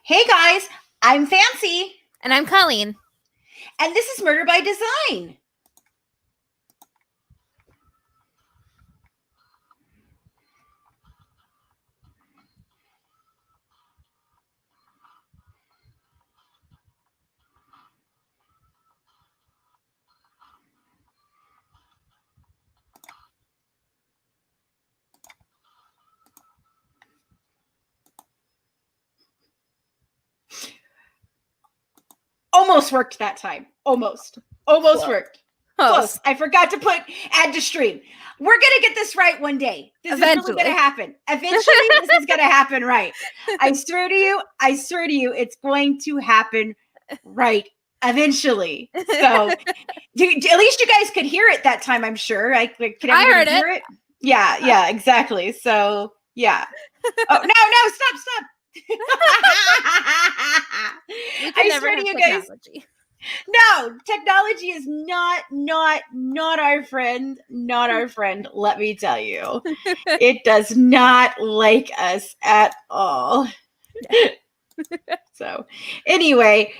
Hey guys, I'm Fancy. And I'm Colleen. And this is Murder by Design. Almost worked that time. Almost worked. Close. I forgot to add to stream. We're going to get this right one day. This is really going to happen. Eventually, this is going to happen right. I swear to you, it's going to happen right eventually. So at least you guys could hear it that time, I'm sure. I heard it. Yeah, exactly. So, yeah. Oh, no, stop. I swear to you guys. No, technology is not our friend. Not our friend. Let me tell you, it does not like us at all. So, anyway,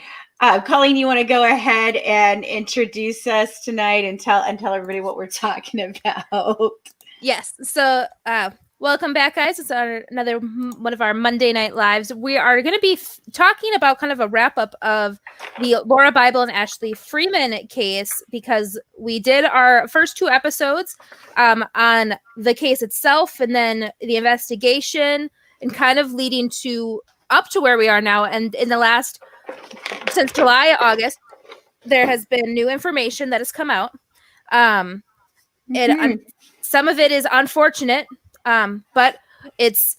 Colleen, you want to go ahead and introduce us tonight and tell everybody what we're talking about? Yes. So, welcome back, guys. It's another one of our Monday Night Lives. We are going to be talking about kind of a wrap-up of the Lauria Bible and Ashley Freeman case, because we did our first two episodes on the case itself and then the investigation and kind of leading up to where we are now. And in the last, since July, August, there has been new information that has come out. And some of it is unfortunate. But it's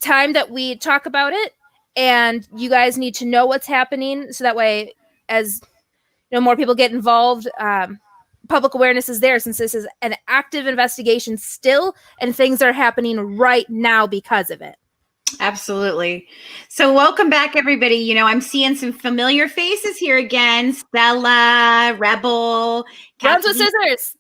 time that we talk about it, and you guys need to know what's happening, so that way, as you know, more people get involved, public awareness is there, since this is an active investigation still, and things are happening right now because of it. Absolutely. So welcome back, everybody. You know, I'm seeing some familiar faces here again. Stella, Rebel, Runs with Scissors.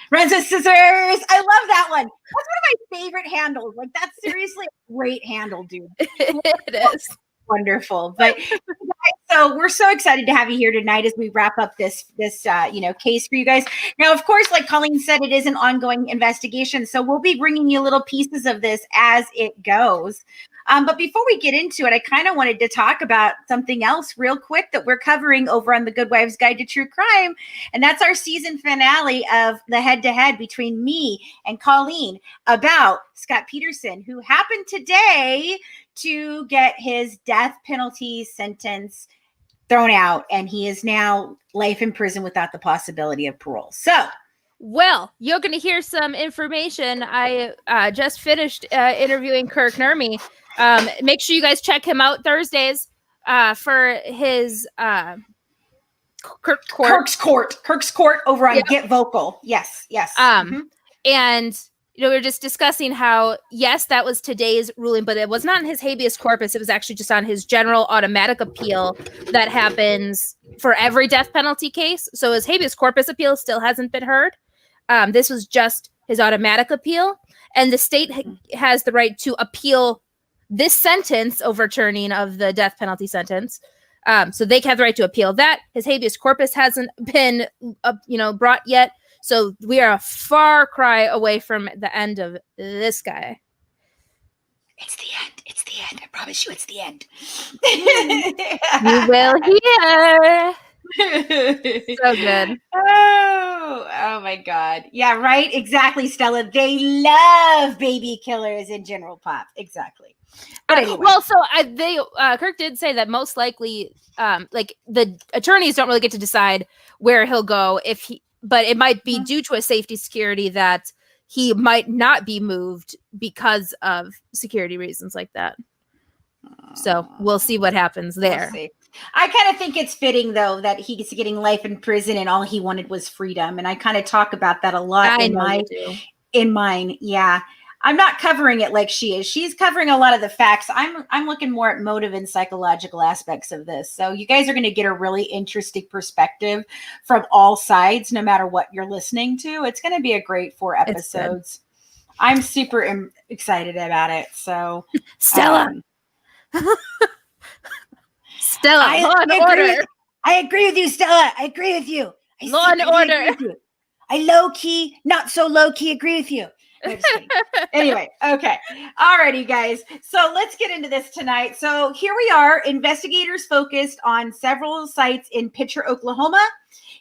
Runs with Scissors. I love that one. That's one of my favorite handles. Like, that's seriously a great handle, dude. It is. Wonderful. But so we're so excited to have you here tonight as we wrap up this case for you guys. Now, of course, like Colleen said, it is an ongoing investigation, so we'll be bringing you little pieces of this as it goes. But before we get into it, I kind of wanted to talk about something else real quick that we're covering over on the Good Wives Guide to True Crime. And that's our season finale of the head-to-head between me and Colleen about Scott Peterson, who happened today to get his death penalty sentence thrown out. And he is now life in prison without the possibility of parole. So, well, you're going to hear some information. I just finished interviewing Kirk Nurmi. Make sure you guys check him out Thursdays for his Kirk's Court over on Get Vocal. Yes. And you know, we were just discussing how, yes, that was today's ruling, but it was not in his habeas corpus. It was actually just on his general automatic appeal that happens for every death penalty case. So his habeas corpus appeal still hasn't been heard. This was just his automatic appeal. And the state has the right to appeal this sentence, overturning of the death penalty sentence. So they have the right to appeal that. His habeas corpus hasn't been brought yet. So we are a far cry away from the end of this guy. It's the end. I promise you, it's the end. You will hear. So good. Oh my God. Yeah, right. Exactly, Stella. They love baby killers in general pop. Exactly. But anyway. Well, so Kirk did say that most likely, like, the attorneys don't really get to decide where he'll go but it might be due to a safety security that he might not be moved because of security reasons like that. So we'll see what happens there. We'll see. I kind of think it's fitting, though, that he's getting life in prison and all he wanted was freedom. And I kind of talk about that a lot in mine. Yeah. I'm not covering it like she is. She's covering a lot of the facts. I'm looking more at motive and psychological aspects of this. So you guys are going to get a really interesting perspective from all sides, no matter what you're listening to. It's going to be a great 4 episodes. I'm super excited about it. So Stella. Stella, law and order. I agree with you, Stella. I agree with you. Law and order. I low key, not so low key agree with you. No, just kidding. Anyway, okay. Alrighty, guys. So let's get into this tonight. So here we are. Investigators focused on several sites in Pitcher, Oklahoma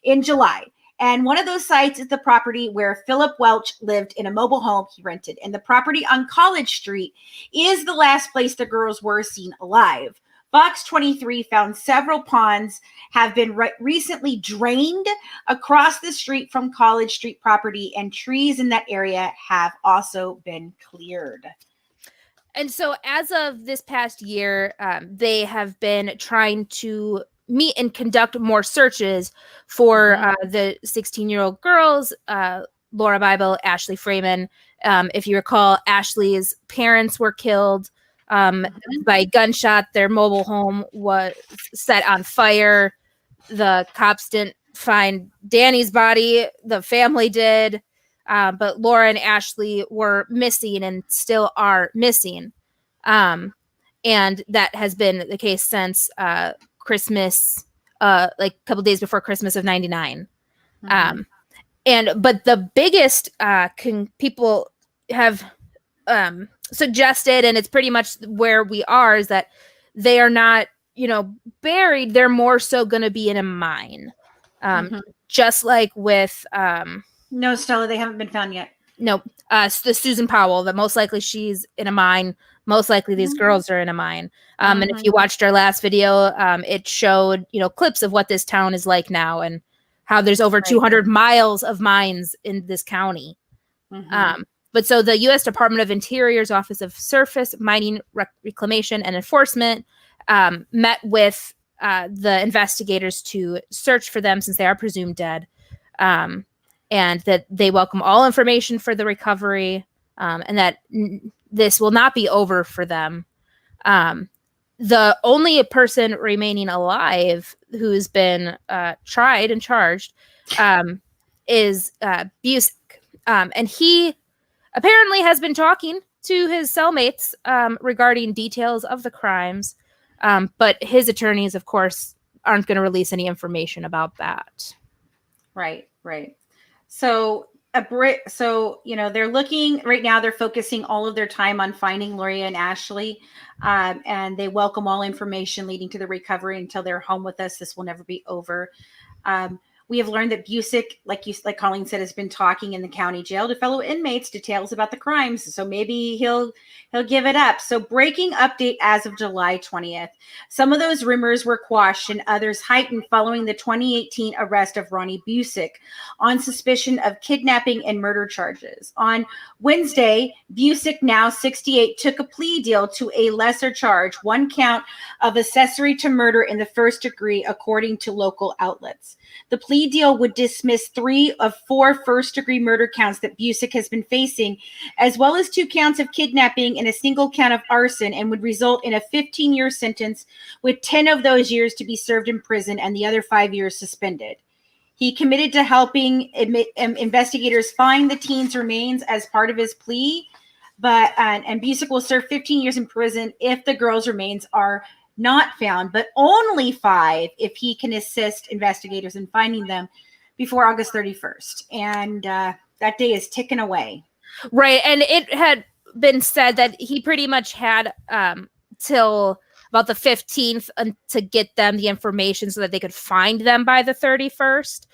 in July. And one of those sites is the property where Philip Welch lived in a mobile home he rented. And the property on College Street is the last place the girls were seen alive. Fox 23 found several ponds have been recently drained across the street from College Street property, and trees in that area have also been cleared. And so as of this past year, they have been trying to meet and conduct more searches for the 16-year-old girls, Lauria Bible, Ashley Freeman. If you recall, Ashley's parents were killed by gunshot. Their mobile home was set on fire. The cops didn't find Danny's body. The family did. But Laura and Ashley were missing and still are missing. And that has been the case since Christmas, like a couple days before Christmas of 99. But the biggest people have suggested, and it's pretty much where we are, is that they are not, buried. They're more so going to be in a mine. Just like with no, Stella, they haven't been found yet. No, the Susan Powell, that most likely she's in a mine. Most likely these girls are in a mine. And if you watched our last video, it showed, clips of what this town is like now and how there's over 200 miles of mines in this county. But so the U.S. Department of Interior's Office of Surface Mining Reclamation and Enforcement met with the investigators to search for them since they are presumed dead, and that they welcome all information for the recovery, and that this will not be over for them. The only person remaining alive who's been tried and charged is Busick, and he apparently has been talking to his cellmates regarding details of the crimes, but his attorneys, of course, aren't going to release any information about that. Right. So they're looking right now. They're focusing all of their time on finding Lauria and Ashley, and they welcome all information leading to the recovery until they're home with us. This will never be over. We have learned that Busick, like Colleen said, has been talking in the county jail to fellow inmates details about the crimes. So maybe he'll give it up. So breaking update as of July 20th. Some of those rumors were quashed and others heightened following the 2018 arrest of Ronnie Busick on suspicion of kidnapping and murder charges. On Wednesday, Busick, now 68, took a plea deal to a lesser charge, 1 count of accessory to murder in the first degree, according to local outlets. The plea deal would dismiss 3 of 4 first-degree murder counts that Busick has been facing, as well as 2 counts of kidnapping and a single count of arson, and would result in a 15-year sentence, with 10 of those years to be served in prison and the other 5 years suspended. He committed to helping investigators find the teen's remains as part of his plea, and Busick will serve 15 years in prison if the girl's remains are not found, but only 5 if he can assist investigators in finding them before August 31st. And that day is ticking away. Right. And it had been said that he pretty much had till about the 15th to get them the information so that they could find them by the 31st.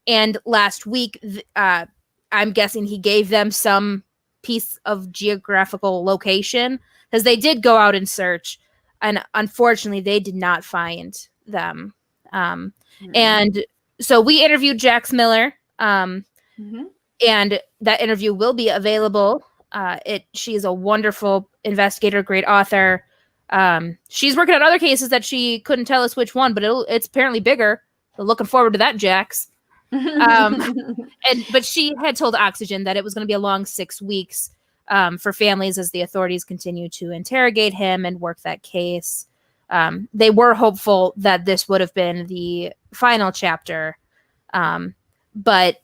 And last week, I'm guessing he gave them some piece of geographical location, because they did go out and search. And unfortunately, they did not find them. And so we interviewed Jax Miller, and that interview will be available. She is a wonderful investigator, great author. She's working on other cases that she couldn't tell us which one, but it's apparently bigger. So looking forward to that, Jax. But she had told Oxygen that it was going to be a long 6 weeks for families as the authorities continue to interrogate him and work that case. They were hopeful that this would have been the final chapter, but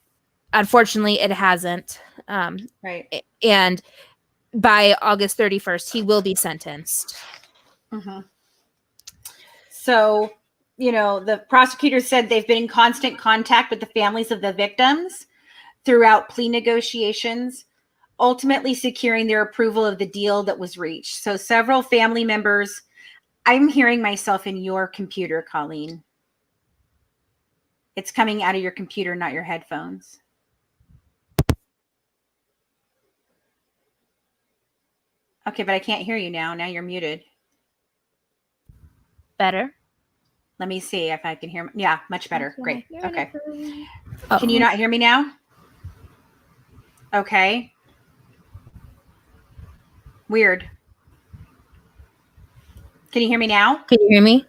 unfortunately it hasn't. Right. And by August 31st, he will be sentenced. So, the prosecutors said they've been in constant contact with the families of the victims throughout plea negotiations, ultimately securing their approval of the deal that was reached. So several family members, I'm hearing myself in your computer, Colleen. It's coming out of your computer, not your headphones. Okay, but I can't hear you now. Now you're muted. Better? Let me see if I can hear. Yeah, much better. Great. Okay. Oh. Can you not hear me now? Okay. Weird. Can you hear me now? Can you hear me?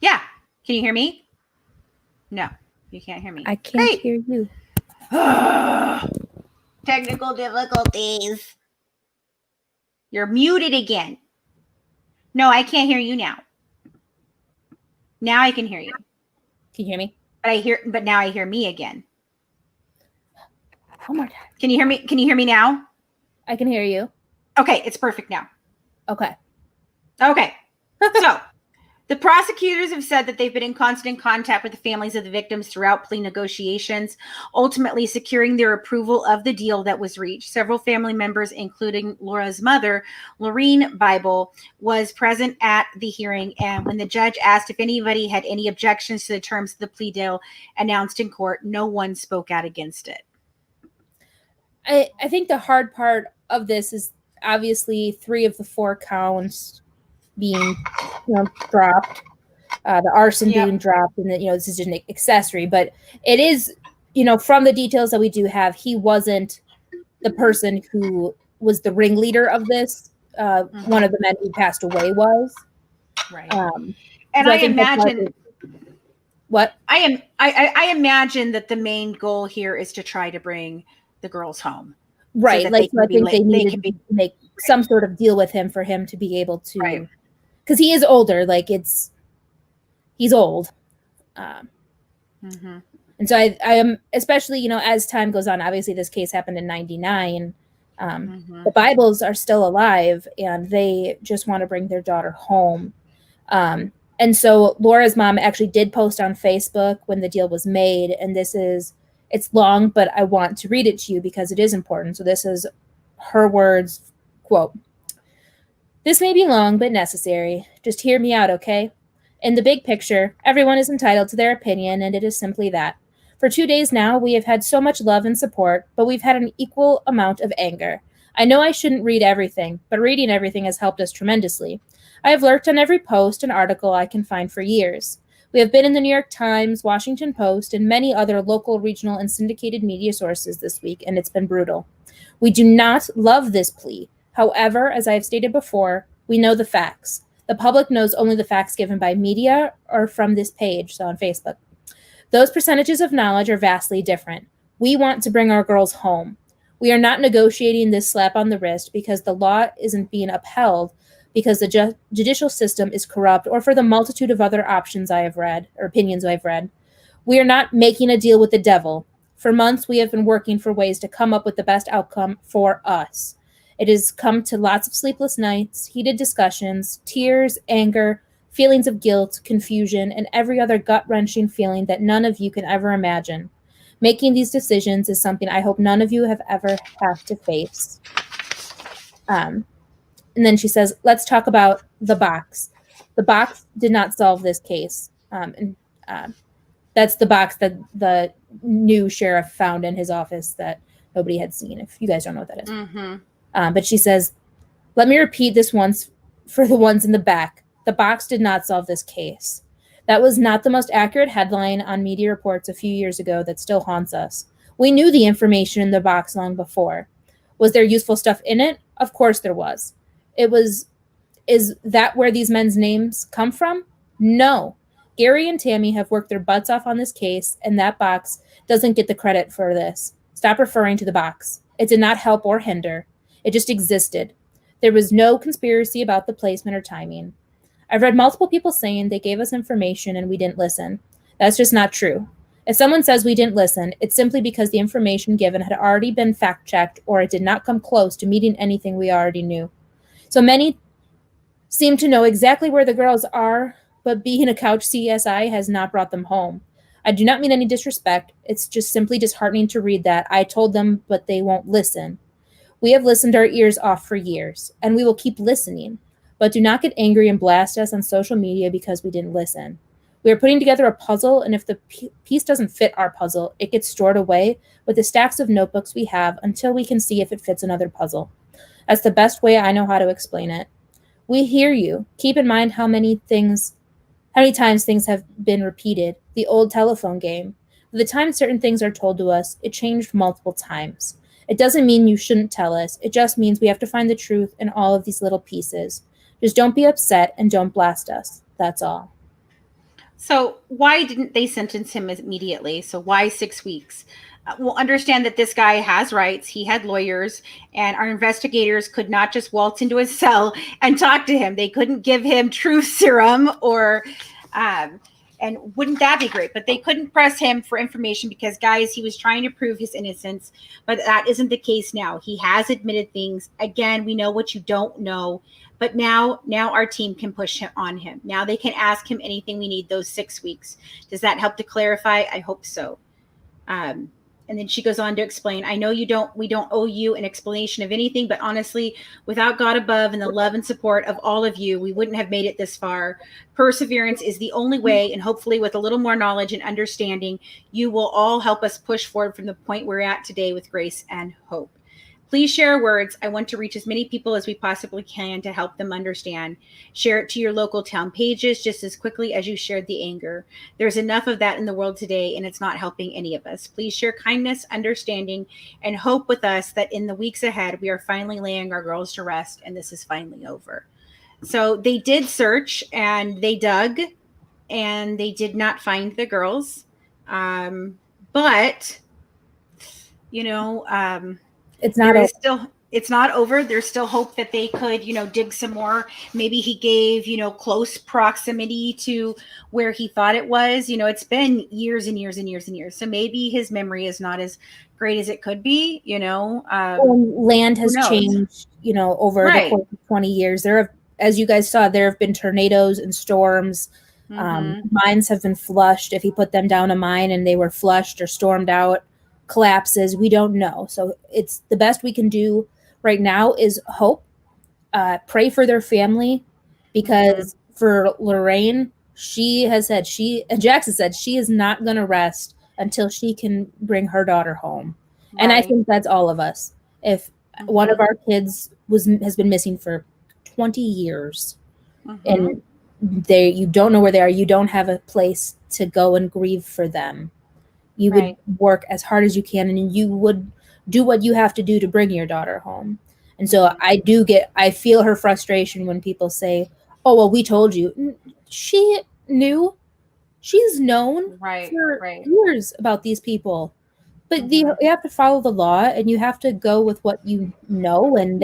Yeah. Can you hear me? No, you can't hear me. I can't hear you. Technical difficulties. You're muted again. No, I can't hear you now. Now I can hear you. Can you hear me? But now I hear me again. One more time. Can you hear me? Can you hear me now? I can hear you. Okay, it's perfect now. Okay. So, the prosecutors have said that they've been in constant contact with the families of the victims throughout plea negotiations, ultimately securing their approval of the deal that was reached. Several family members, including Laura's mother, Lauria Bible, was present at the hearing, and when the judge asked if anybody had any objections to the terms of the plea deal announced in court, no one spoke out against it. I think the hard part of this is obviously 3 of the 4 counts being dropped, the arson being dropped, and then this is just an accessory. But it is, from the details that we do have, he wasn't the person who was the ringleader of this. One of the men who passed away was. Right. And I imagine what I imagine that the main goal here is to try to bring the girls home. Right. So I think they needed to make some sort of deal with him for him to be able to. Right. Because he is older, he's old. And so I am, especially, as time goes on, obviously this case happened in 99. The Bibles are still alive and they just want to bring their daughter home. And so Laura's mom actually did post on Facebook when the deal was made. And it's long, but I want to read it to you because it is important. So this is her words, quote, "This may be long, but necessary. Just hear me out, okay? In the big picture, everyone is entitled to their opinion, and it is simply that. For 2 days now, we have had so much love and support, but we've had an equal amount of anger. I know I shouldn't read everything, but reading everything has helped us tremendously. I have lurked on every post and article I can find for years. We have been in the New York Times, Washington Post, and many other local, regional, and syndicated media sources this week, and it's been brutal. We do not love this plea. However, as I have stated before, we know the facts. The public knows only the facts given by media or from this page, so on Facebook. Those percentages of knowledge are vastly different. We want to bring our girls home. We are not negotiating this slap on the wrist because the law isn't being upheld, because the judicial system is corrupt, or for the multitude of other opinions I've read. We are not making a deal with the devil. For months, we have been working for ways to come up with the best outcome for us. It has come to lots of sleepless nights, heated discussions, tears, anger, feelings of guilt, confusion, and every other gut-wrenching feeling that none of you can ever imagine. Making these decisions is something I hope none of you have ever have to face." And then she says, "Let's talk about the box. The box did not solve this case." That's the box that the new sheriff found in his office that nobody had seen, if you guys don't know what that is. But she says, "Let me repeat this once for the ones in the back. The box did not solve this case. That was not the most accurate headline on media reports a few years ago that still haunts us. We knew the information in the box long before. Was there useful stuff in it? Of course there was. Is that where these men's names come from? No. Gary and Tammy have worked their butts off on this case, and that box doesn't get the credit for this. Stop referring to the box. It did not help or hinder. It just existed. There was no conspiracy about the placement or timing. I've read multiple people saying they gave us information and we didn't listen. That's just not true. If someone says we didn't listen, it's simply because the information given had already been fact-checked or it did not come close to meeting anything we already knew. So many seem to know exactly where the girls are, but being a couch CSI has not brought them home. I do not mean any disrespect. It's just simply disheartening to read that. I told them, but they won't listen. We have listened our ears off for years, and we will keep listening. But do not get angry and blast us on social media because we didn't listen. We are putting together a puzzle, and if the piece doesn't fit our puzzle, it gets stored away with the stacks of notebooks we have until we can see if it fits another puzzle. That's the best way I know how to explain it. We hear you. Keep in mind how many times things have been repeated. The old telephone game. The time certain things are told to us, it changed multiple times. It doesn't mean you shouldn't tell us. It just means we have to find the truth in all of these little pieces. Just don't be upset and don't blast us. That's all. So why didn't they sentence him immediately? So why 6 weeks? We'll understand that this guy has rights. He had lawyers, and our investigators could not just waltz into his cell and talk to him. They couldn't give him truth serum or, and wouldn't that be great? But they couldn't press him for information because, guys, he was trying to prove his innocence. But that isn't the case now. He has admitted things. Again, we know what you don't know. But now our team can push on him. Now they can ask him anything we need those 6 weeks. Does that help to clarify? I hope so. And then she goes on to explain, I know we don't owe you an explanation of anything, but honestly, without God above and the love and support of all of you, we wouldn't have made it this far. Perseverance is the only way, and hopefully with a little more knowledge and understanding, you will all help us push forward from the point we're at today with grace and hope. Please share words. I want to reach as many people as we possibly can to help them understand. Share it to your local town pages just as quickly as you shared the anger. There's enough of that in the world today, and it's not helping any of us. Please share kindness, understanding, and hope with us that in the weeks ahead, we are finally laying our girls to rest, and this is finally over. So they did search, and they dug, and they did not find the girls. But, It's not it's not over. There's still hope that they could, dig some more. Maybe he gave, close proximity to where he thought it was. It's been years and years and years and years. So maybe his memory is not as great as it could be, land has changed, over the course of 20 years. As you guys saw, there have been tornadoes and storms. Mines have been flushed. If he put them down a mine and they were flushed or stormed out, collapses, we don't know. So it's the best we can do right now is hope, pray for their family, because for Lorraine, she has said Jax has said she is not going to rest until she can bring her daughter home. Right. And I think that's all of us. If one of our kids has been missing for 20 years and you don't know where they are, you don't have a place to go and grieve for them. You would work as hard as you can, and you would do what you have to do to bring your daughter home. And so I feel her frustration when people say, oh, well, we told you. She knew. She's known for years about these people. But you have to follow the law, and you have to go with what you know. And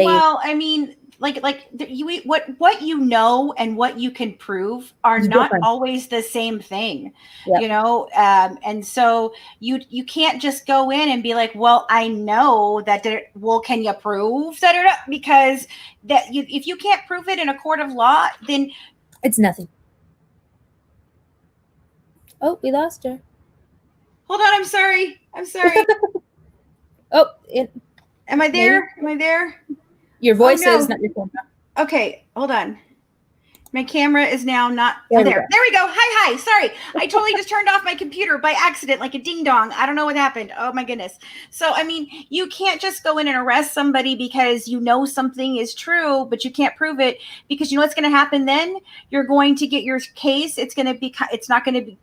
what you know and what you can prove are not always the same thing, and so you can't just go in and be like, well, I know that can you prove that? Because if you can't prove it in a court of law, then it's nothing. Oh, we lost her. Hold on, I'm sorry. Oh, am I there? Am I there? Your voice is not your phone. Okay, hold on. My camera is now not there. There we go. Hi. Sorry. I totally just turned off my computer by accident, like a ding dong. I don't know what happened. Oh my goodness. So, you can't just go in and arrest somebody because something is true, but you can't prove it, because what's going to happen then? You're going to get your case. It's not going to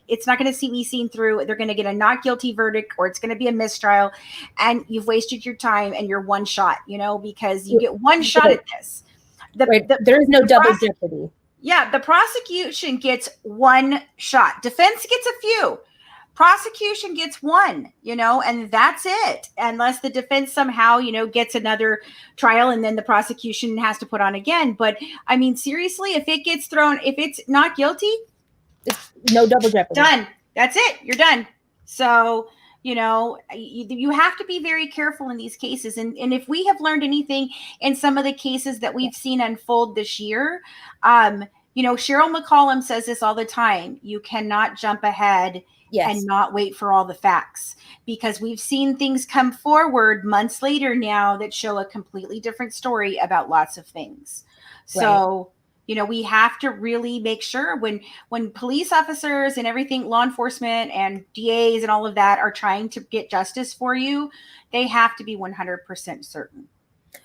be seen through. They're going to get a not guilty verdict, or it's going to be a mistrial, and you've wasted your time and you're one shot, because you get one shot at this. There is no double jeopardy. Yeah, the prosecution gets one shot. Defense gets a few. Prosecution gets one, and that's it. Unless the defense somehow, gets another trial, and then the prosecution has to put on again. But seriously, if it's not guilty, it's no double jeopardy. Done. That's it. You're done. So, you have to be very careful in these cases. And if we have learned anything in some of the cases that we've seen unfold this year, Cheryl McCollum says this all the time. You cannot jump ahead and not wait for all the facts, because we've seen things come forward months later now that show a completely different story about lots of things. So, we have to really make sure when police officers and everything, law enforcement and DAs and all of that are trying to get justice for you, they have to be 100% certain.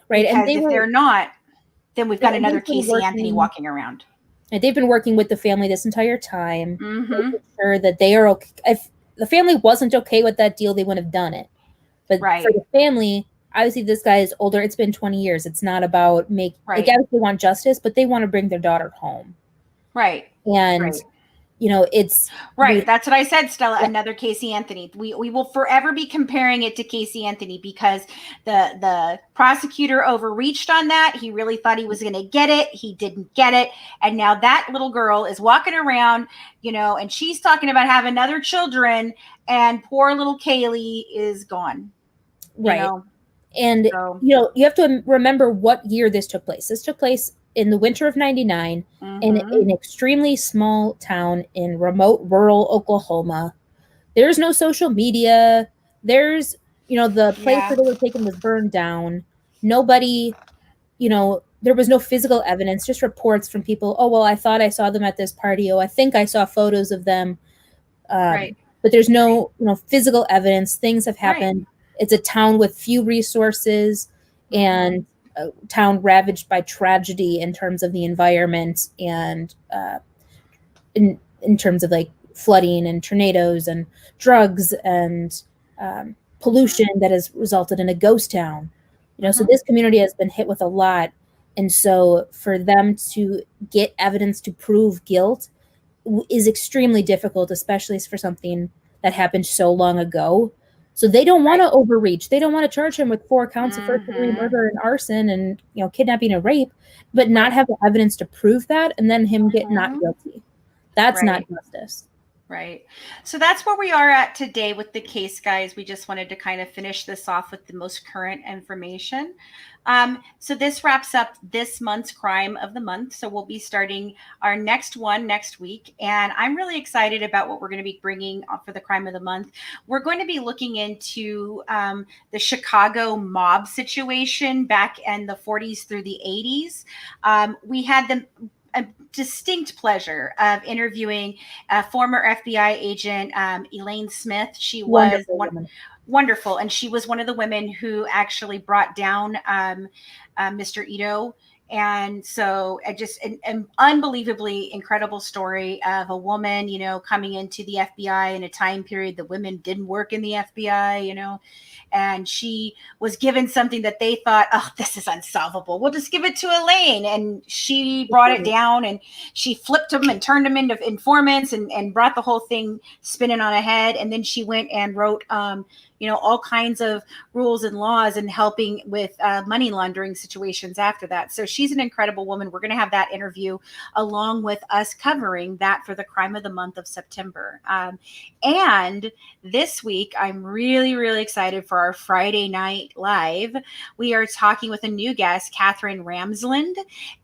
Right. Because if they're not, then we've got another Casey Anthony walking around. And they've been working with the family this entire time, making sure that they are okay. If the family wasn't okay with that deal, they wouldn't have done it. But for the family, obviously this guy is older. It's been 20 years. It's not about like, obviously they want justice, but they want to bring their daughter home. Right. And it's right. That's what I said, Stella. Another Casey Anthony. We will forever be comparing it to Casey Anthony, because the prosecutor overreached on that. He really thought he was going to get it. He didn't get it. And now that little girl is walking around, and she's talking about having other children, and poor little Kaylee is gone. Right. And, you have to remember what year this took place. This took place in the winter of 99 in an extremely small town in remote rural Oklahoma. There's no social media. There's, the place where they were taken was burned down. Nobody, there was no physical evidence, just reports from people. Oh, well, I thought I saw them at this party. Oh, I think I saw photos of them. But there's no, physical evidence. Things have happened. It's a town with few resources and a town ravaged by tragedy in terms of the environment and in terms of like flooding and tornadoes and drugs and pollution that has resulted in a ghost town. So this community has been hit with a lot. And so for them to get evidence to prove guilt is extremely difficult, especially for something that happened so long ago. So they don't want to overreach. They don't want to charge him with 4 counts of first-degree murder and arson and kidnapping and rape, but not have the evidence to prove that, and then him get not guilty. That's not justice. Right. So that's where we are at today with the case, guys. We just wanted to kind of finish this off with the most current information. So this wraps up this month's crime of the month. So we'll be starting our next one next week. And I'm really excited about what we're going to be bringing for the crime of the month. We're going to be looking into the Chicago mob situation back in the 40s through the 80s. We had a distinct pleasure of interviewing former FBI agent Elaine Smith. She was wonderful, and she was one of the women who actually brought down Mr. Ito. And so an unbelievably incredible story of a woman, coming into the FBI in a time period that women didn't work in the FBI, and she was given something that they thought, oh, this is unsolvable. We'll just give it to Elaine. And she brought it down, and she flipped them and turned them into informants and brought the whole thing spinning on ahead. And then she went and wrote, all kinds of rules and laws and helping with money laundering situations after that. So she's an incredible woman. We're going to have that interview along with us covering that for the crime of the month of September. And this week, I'm really, really excited for our Friday night live. We are talking with a new guest, Catherine Ramsland,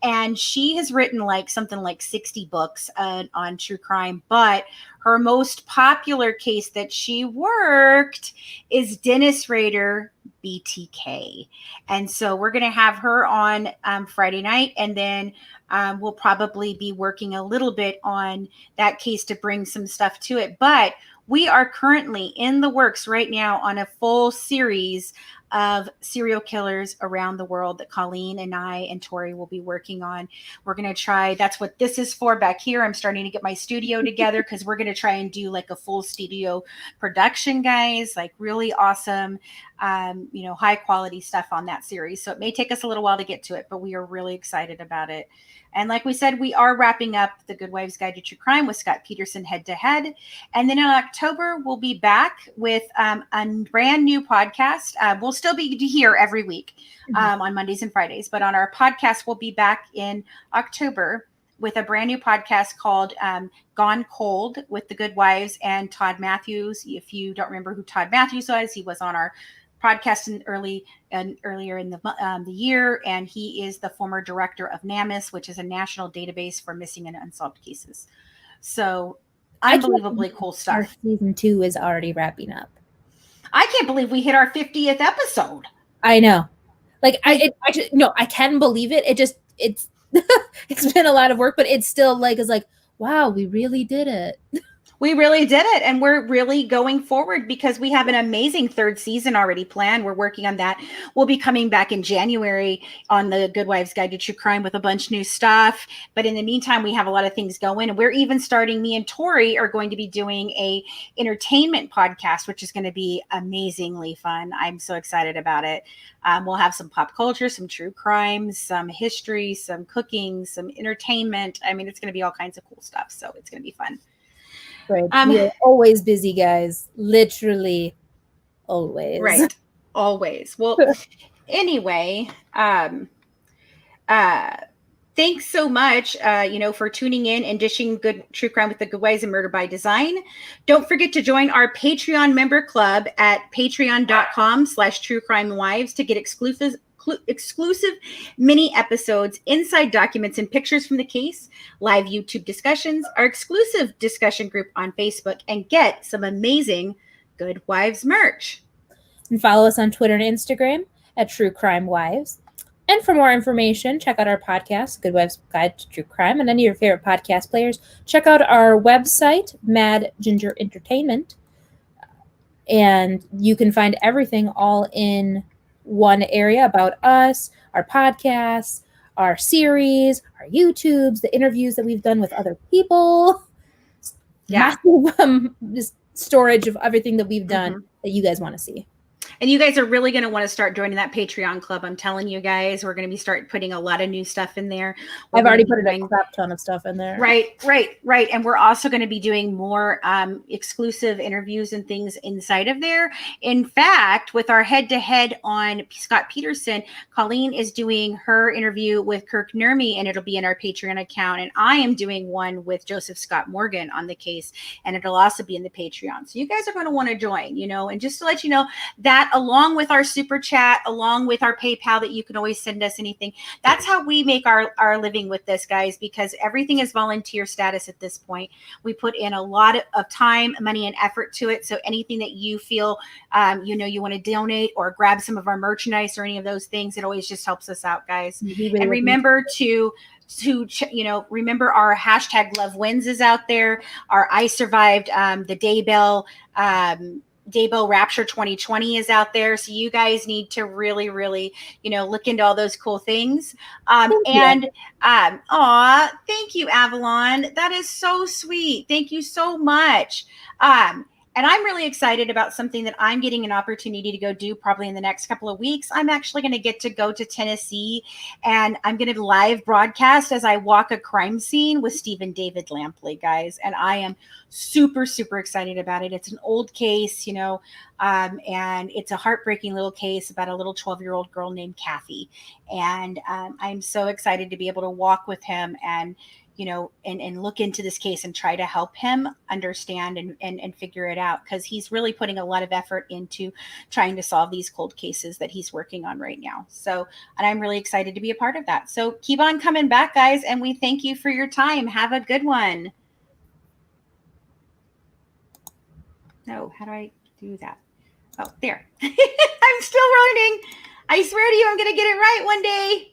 and she has written something like 60 books on true crime, but her most popular case that she worked is Dennis Rader, BTK. And so we're going to have her on Friday night, and then we'll probably be working a little bit on that case to bring some stuff to it. But we are currently in the works right now on a full series of serial killers around the world that Colleen and I and Tori will be working on. We're going to try, that's what this is for back here. I'm starting to get my studio together because we're going to try and do a full studio production, guys, really awesome, high quality stuff on that series. So it may take us a little while to get to it, but we are really excited about it. And like we said, we are wrapping up the Good Wives Guide to True Crime with Scott Peterson head to head. And then in October, we'll be back with a brand new podcast. We'll still be here every week on Mondays and Fridays. But on our podcast, we'll be back in October with a brand new podcast called Gone Cold with the Good Wives and Todd Matthews. If you don't remember who Todd Matthews was, he was on our podcast earlier in the year, and he is the former director of NAMIS, which is a national database for missing and unsolved cases. So unbelievably cool stuff. Our season 2 is already wrapping up. I can't believe we hit our 50th episode. I know. Like I can believe it. It's it's been a lot of work, but it's still like wow, we really did it. We really did it, and we're really going forward because we have an amazing third season already planned. We're working on that. We'll be coming back in January on the Good Wives Guide to True Crime with a bunch of new stuff. But in the meantime, we have a lot of things going. And we're even starting, me and Tori are going to be doing a entertainment podcast, which is going to be amazingly fun. I'm so excited about it. We'll have some pop culture, some true crime, some history, some cooking, some entertainment. I mean, it's going to be all kinds of cool stuff. So it's going to be fun. Right. We're always busy, guys. Literally always. Right. Always. Well, anyway, thanks so much, for tuning in and dishing good true crime with the Good Wives and Murder by Design. Don't forget to join our Patreon member club at patreon.com/truecrimewives to get exclusive mini episodes, inside documents, and pictures from the case, live YouTube discussions, our exclusive discussion group on Facebook, and get some amazing Good Wives merch. And follow us on Twitter and Instagram at True Crime Wives. And for more information, check out our podcast, Good Wives Guide to True Crime, and any of your favorite podcast players. Check out our website, Mad Ginger Entertainment, and you can find everything all in one area about us, our podcasts, our series, our YouTubes, the interviews that we've done with other people. Yeah. Massive just storage of everything that we've done that you guys want to see. And you guys are really going to want to start joining that Patreon club. I'm telling you guys, we're going to be putting a lot of new stuff in there. I've already put a crap ton of stuff in there. Right. And we're also going to be doing more exclusive interviews and things inside of there. In fact, with our head-to-head on Scott Peterson, Colleen is doing her interview with Kirk Nurmi, and it'll be in our Patreon account. And I am doing one with Joseph Scott Morgan on the case, and it'll also be in the Patreon. So you guys are going to want to join, and just to let you know that along with our super chat, along with our PayPal that you can always send us anything. That's how we make our living with this, guys, because everything is volunteer status at this point. We put in a lot of time, money, and effort to it. So anything that you feel, you want to donate or grab some of our merchandise or any of those things, it always just helps us out, guys. Really, and remember remember our hashtag Love Wins is out there. Our I Survived the Daybell Rapture 2020 is out there. So you guys need to really, really, look into all those cool things. Thank you, Avalon. That is so sweet. Thank you so much. And I'm really excited about something that I'm getting an opportunity to go do probably in the next couple of weeks. I'm actually going to get to go to Tennessee, and I'm going to live broadcast as I walk a crime scene with Stephen David Lampley, guys. And I am super, super excited about it. It's an old case, and it's a heartbreaking little case about a little 12-year-old girl named Kathy. And I'm so excited to be able to walk with him and and look into this case and try to help him understand and figure it out, because he's really putting a lot of effort into trying to solve these cold cases that he's working on right now. So, and I'm really excited to be a part of that. So keep on coming back, guys, and we thank you for your time. Have a good one. No, how do I do that? Oh, there. I'm still learning. I swear to you, I'm going to get it right one day.